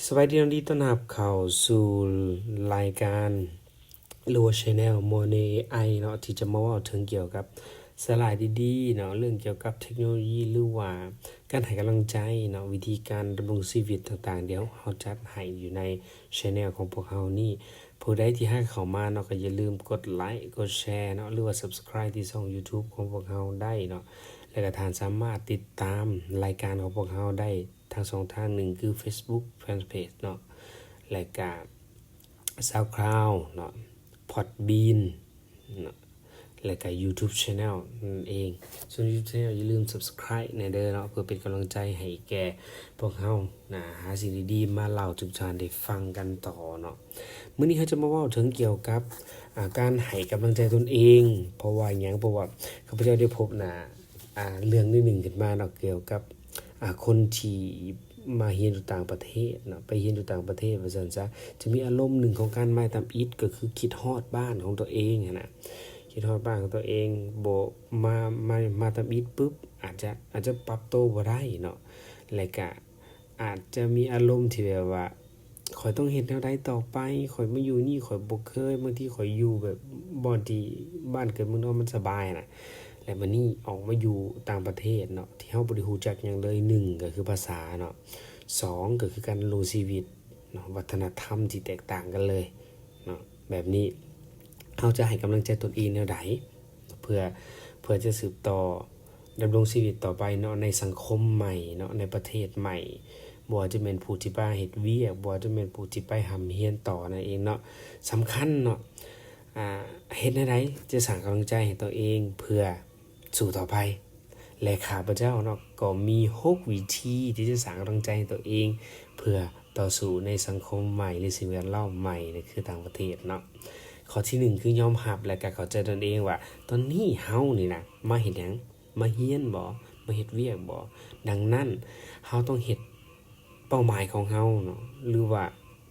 สวัสดีน้องดีต้อนรับเข้าสู่รายการหรือว่า Channel Money AI เนาะที่จะมาเว้าถึงเกี่ยวกับสาระดีๆเนาะเรื่องเกี่ยวกับเทคโนโลยีหรือว่าการให้กำลังใจเนาะวิธีการดำรงชีวิตต่างๆเดี๋ยวเฮาจัดให้อยู่ใน Channel ของพวกเฮานี่ผู้ใดที่ให้เข้ามาเนาะก็อย่าลืมกดไลค์กดแชร์เนาะหรือว่า Subscribe ที่ช่อง YouTube ของพวกเฮาได้เนาะแล้วก็ท่านสามารถติดตามรายการของพวกเฮาได้ทาง2ทางหนึ่งคือ Facebook Fanpage เนาะและก็ SoundCloud เนาะ Podbean เนาะและก็ YouTube Channel นั่นเองส่วน YouTube Channel อย่าลืม Subscribe ในเด้อเนาะเพื่อเป็นกำลังใจให้แก่พวกเฮานะหาสิ่งดีๆมาเล่าทุกท่านได้ฟังกันต่อเนาะมื้อนี้เฮาจะมาเว้าถึงเกี่ยวกับการให้กำลังใจตนเองเพราะว่าหยังเพราะว่าข้าพเจ้าได้พบเรื่องนึงขึ้นมาเนาะเกี่ยวกับคนที่มาเรียนอยู่ต่างประเทศเนาะไปเรียนอยู่ต่างประเทศว่าซั่นซะจะมีอารมณ์หนึ่งของการมาตามอิฐก็คือคิดฮอดบ้านของตัวเองนะคิดฮอดบ้านของตัวเองบ่มาตามอิฐปึ๊บอาจจะปรับตัวบ่ได้เนาะแล้วก็อาจจะมีอารมณ์ที่แบบว่าข้อยต้องเฮ็ดแนวใดต่อไปข้อยมาอยู่นี่ข้อยบ่เคยบางทีข้อยอยู่แบบบ่ที่บ้านเกิดเมืองนอนมันสบายน่ะและบัดนี้ออกมาอยู่ต่างประเทศเนาะที่เฮาบ่ได้รู้จักหยังเลย1ก็คือภาษาเนาะ2ก็คือการดำรงชีวิตเนาะวัฒนธรรมที่แตกต่างกันเลยเนาะแบบนี้เฮาจะให้กำลังใจตนเองแนวใดเพื่อจะสืบต่อดำรงชีวิตต่อไปเนาะในสังคมใหม่เนาะในประเทศใหม่บ่ว่าจะเป็นผู้ที่ไปเฮ็ดเวียกบ่ว่าจะเป็นผู้ที่ไปร่ำเรียนต่อนั่นเองเนาะสำคัญเนาะเฮ็ดแนวใดจะสร้างกำลังใจให้ตัวเองเพื่อสู่ต่อไปและข้าพเจ้าเนาะก็มี6วิธีที่จะสร้างกำลังใจให้ตัวเองเพื่อต่อสู้ในสังคมใหม่หรือสิ่งแวดล้อมใหม่นี่คือต่างประเทศเนาะข้อที่1คือยอมรับและก็เข้าใจตนเองว่าตอนนี้เฮานี่นะมาเฮ็ดหยังมาเรียนบ่มาเฮ็ดเวียกบ่ดังนั้นเฮาต้องเฮ็ดเป้าหมายของเฮาเนาะหรือว่า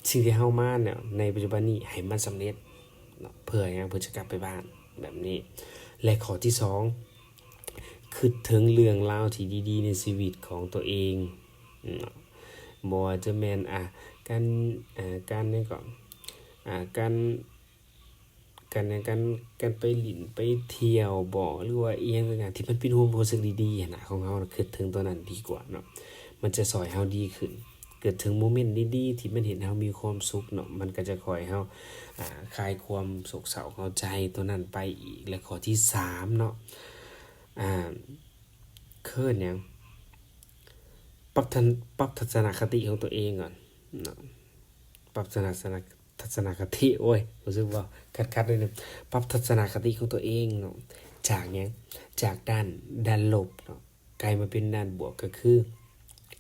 สิ่งที่เฮามาเนี่ยในปัจจุบันนี้ให้มันสำเร็จเนาะเพื่อหยังเพื่อจะกลับไปบ้านแบบนี้และข้อที่2คิดถึงเรื่องราวที่ดีๆในชีวิตของตัวเองเนาะบ่ว่าจะแม่นการนี่ก็การการไปหลินไปเที่ยวบ่หรือว่าอีหยังสักอย่างที่มันเป็นความรู้สึกดีๆน่ะของเฮาน่ะคิดถึงตัวนั้นดีกว่าเนาะมันจะช่วยเฮาดีขึ้นเกิดถึงโมเมนต์ดีๆที่มันเห็นเฮามีความสุขเนาะมันก็จะช่วยเฮาคลายความโศกเศร้าของใจตัวนั้นไปอีกและข้อที่3เนาะคือหยังปรับทัศนคติของตัวเองก่อนเนาะปรับทัศนคติโอ้ยรู้สึกว่าคัดๆนิดนึงปรับทัศนคติของตัวเองเนาะจากหยังจากด้านลบเนาะกลายมาเป็นด้านบวกก็คือ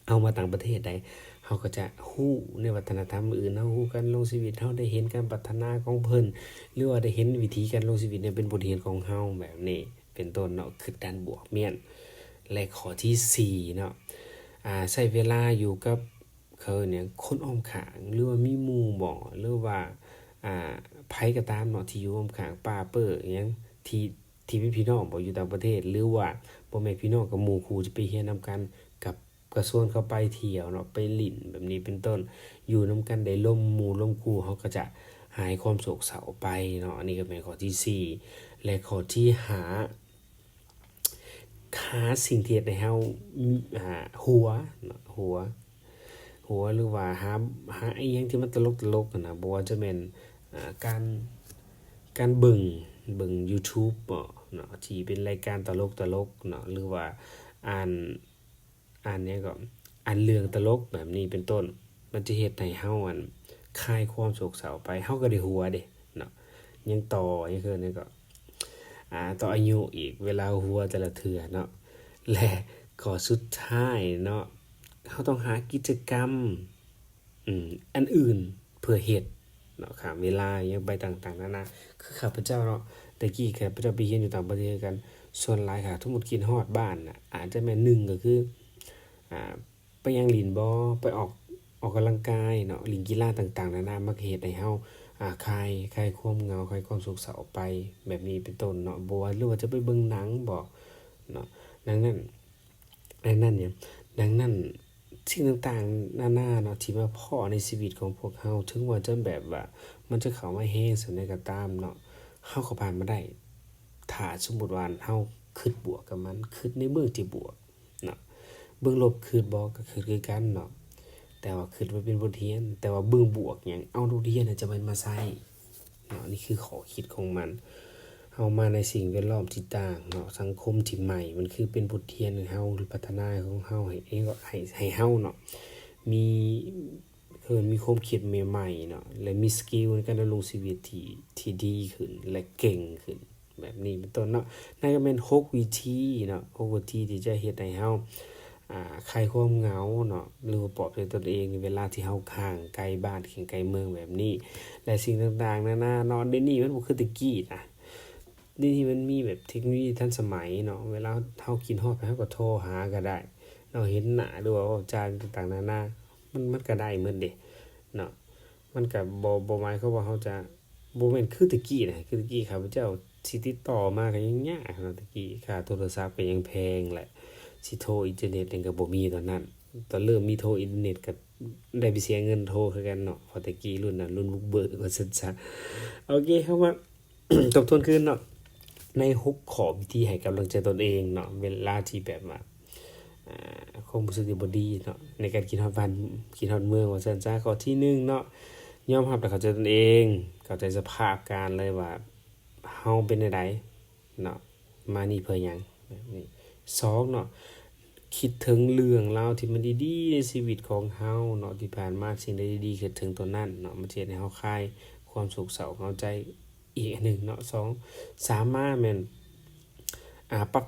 เอามาต่างประเทศได้เฮาก็จะฮู้ในวัฒนธรรมอื่นเฮาฮู้การลงชีวิตเฮาได้เห็นการพัฒนาของเพิ่นหรือว่าได้เห็นวิธีการลงชีวิตเนี่ยเป็นบทเรียนของเฮาแบบนี้เป็นต้นเนาะคือด้านบวกเมียนและข้อที่4เนาะใช้เวลาอยู่กับเขาเนี่ยคนอ้อมข้างหรือว่ามีหมู่บ่หรือว่าไผก็ตามเนาะที่อยู่อ้อมข้างป้าเป้ออิหยังที่เป็นพี่น้องบ่อยู่ต่างประเทศหรือว่าบ่แม่นพี่น้องกับหมู่คู่จะไปเรียนนำกันกับกระชวนเขาไปเที่ยวเนาะไปเล่นแบบนี้เป็นต้นอยู่นำกันได้ร่มหมู่ร่มคู่เฮาก็จะหายความโศกเศร้าไปเนาะอันนี้ก็เป็นข้อที่4และข้อที่5หาสิ่งที่เฮ็ดให้เฮาหัวเนาะหัวหรือว่าหาอิหยังที่มันตลกๆนะบ่ว่าจะแม่นการเบิ่ง YouTube บ่เนาะที่เป็นรายการตลกเนาะหรือว่าอ่านหยังก็อ่านเรื่องตลกแบบนี้เป็นต้นมันจะเฮ็ดให้เฮาคลายความโศกเศร้าไปเฮาก็ได้หัวเด้เนาะยังต่อยังคือนี่ก็ต่ออายุอีกเวลาหัวแต่ละเทื่อเนาะและข้อสุดท้ายเนาะเฮาต้องหากิจกรรมอันอื่นเพื่อเฮ็ดเนาะข้ามเวลาอิหยังไปต่างๆนานาคือข้าพเจ้าเนาะแต่กี้ข้าพเจ้าไปเรียนอยู่ต่างประเทศกันส่วนหลายค่ะสมมุติคิดฮอดบ้านน่ะอาจจะแม่น1ก็คือไปยังหลินบ่ไปออกกำลังกายเนาะเล่นกีฬาต่างๆนานามันก็เฮ็ดให้เฮาคลายความเหงาคลายความโศกเศร้าไปแบบนี้เป็นต้นเนาะบ่ว่าหรือว่าจะไปเบิ่งหนังบ่เนาะดังนั้นเนี่ยดังนั้น สิ่งต่างๆนานาเนาะที่มาพ้อในชีวิตของพวกเราถึงว่าจะแบบว่ามันจะเข้ามาแฮงส่วนใดก็ตามเนาะเราก็ผ่านมาได้ถ้าสมมุติว่าเราคิดบวกกับมันคิดในเบื้องที่บวกเนาะเบื้องลบคิดบ่ก็คือกันเนาะแต่ว่าคิดว่าเป็นบทเรียนแต่ว่าเบื้องบวกหยังเอาบทเรียนจะมันมาใช้เนาะนี่คือข้อคิดของมันเฮามาในสิ่งแวดล้อมที่ต่างเนาะสังคมที่ใหม่มันคือเป็นบทเรียนให้เฮาพัฒนาของเฮาให้เฮาเนาะมีมีความคิดใหม่ๆเนาะและมีสกิลในการดำรงชีวิตที่ดีขึ้นและเก่งขึ้นแบบนี้เป็นต้นเนาะนั่นก็เป็น6วิธีเนาะ6วิธีที่จะเฮ็ดให้เฮาคลายความเหงาเนาะหรือว่าปลอบใจตนเองในเวลาที่เฮาห่างไกลบ้านไกลเมืองแบบนี้และสิ่งต่างๆนานาเนาะเดี๋ยวนี้มันบ่คือแต่กี้นะเดี๋ยวนี้มันมีแบบเทคโนโลยีทันสมัยเนาะเวลาเฮาคิดฮอดไปเฮาก็โทรหาก็ได้เนาะเห็นหน้าหรือว่าเว้าจาต่างๆนานามันก็ได้เหมือนเดะเนาะมันก็บ่หมายความว่าเฮาจะบ่แม่นคือแต่กี้นะคือแต่กี้ข้าพเจ้าสิติดต่อมาก็ยังยากเนาะแต่กี้ค่าโทรศัพท์ก็ยังแพงแหละสิโทรอินเทอร์เน็ตนี่ก็บ่มีตอนนั้นตอนเริ่มมีโทรอินเทอร์เน็ตก็ได้ไปเสียเงินโทรคือกันเนาะเพราะแต่กี้รุ่นนั้นรุ่นบุกเบิกว่าซั่นซะโอเคครับว่า ทบทวนคืนเนาะใน6ข้อวิธีให้กำลังใจตนเองเนาะเวลาที่แบบว่าความรู้สึกบ่ดีเนาะในการคิดฮอดบ้านคิดฮอดเมืองว่าซั่นซะข้อที่1เนาะยอมรับและเข้าใจตนเองเข้าใจสภาพการเลยว่าเฮาเป็นจังไดเนาะมานี่เพื่อหยังแบบนี้2เนาะคิดถึงเรื่องราวที่มันดีๆในชีวิตของเฮาเนาะที่ผ่านมาสิ่งใดดีๆคิดถึงตัวนั้นเนาะมันสิเฮ็ดให้เฮาคลายความโศกเศร้าเหงาใจอีกอันหนึ่งเนาะ2สามารถแม่นปรับ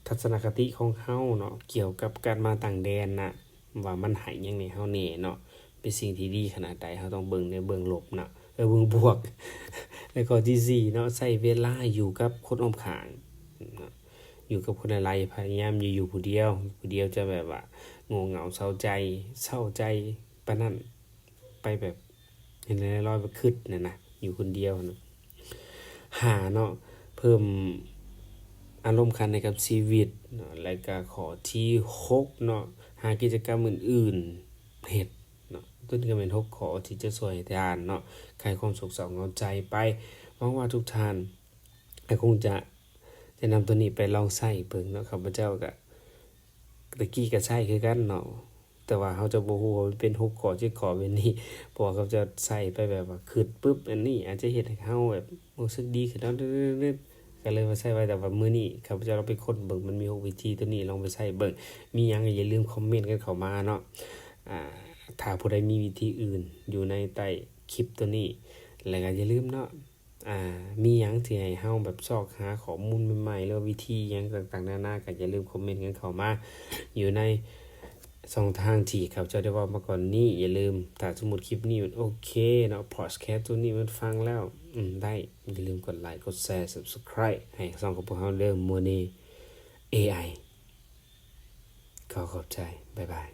ทัศนคติของเฮาเนาะเกี่ยวกับการมาต่างแดนน่ะว่ามันให้หยังในเฮาแหน่เนาะเป็นสิ่งที่ดีขนาดใดเฮาต้องเบิ่งในเบื้องลบเนาะเบิ่งบวกแล้วก็ที่4เนาะใช้เวลาอยู่กับคนรอบข้างเนาะอยู่กับคนหลายๆพยายามอย่าอยู่ผู้เดียวจะแบบว่าโง่เหงาเศร้าใจปานนั้นไปแบบเห็นลอยๆไปคิดนั่นน่ะอยู่คนเดียวเนาะ5เนาะเพิ่มอารมณ์ขันในกับชีวิตเนาะแล้วก็ข้อที่6เนาะหากิจกรรมอื่นๆเฮ็ดเนาะตัวนี้ก็เป็น6ข้อที่จะช่วยให้ท่านเนาะคลายความโศกเศร้าเหงาใจไปหวังว่าทุกท่านคงจะนำตัวนี้ไปลองใช้เบิ่งเนาะข้าพเจ้าก็ตะกี้ก็ใช้คือกันเนาะแต่ว่าเขาจะบ่ฮู้ว่ามันเป็น6ข้อ7ข้อแบบนี้เพราะว่าเขาจะใส่ไปแบบว่าคิดปึ๊บอันนี้อาจจะเฮ็ดให้เราแบบรู้สึกดีขึ้นเนาะก็เลยมาใช้ไว้แต่ว่ามื้อนี้ข้าพเจ้าลองไปค้นเบิ่งมันมี6วิธีตัวนี้ลองไปใช้เบิ่งมีหยังก็อย่าลืมคอมเมนต์กันเข้ามาเนาะอ่าถ้าผู้ใดมีวิธีอื่นอยู่ในใต้คลิปตัวนี้แล้วก็อย่าลืมเนาะมีหยังที่ให้เฮาแบบซอกหาข้อมูลใหม่ๆหรือวิธีหยังต่างๆนานาก็อย่าลืมคอมเมนต์กันเข้ามาอยู่ในช่องทางที่ข้าพเจ้าได้เว้ามาก่อนนี้อย่าลืมถ้าสมมุติคลิปนี้มันโอเคเนาะพอดแคสต์ตัวนี้มันฟังแล้วได้อย่าลืมกดไลค์กดแชร์ Subscribe ให้ช่องของพวกเราเด้อ Money AI ขอบใจบ๊ายบาย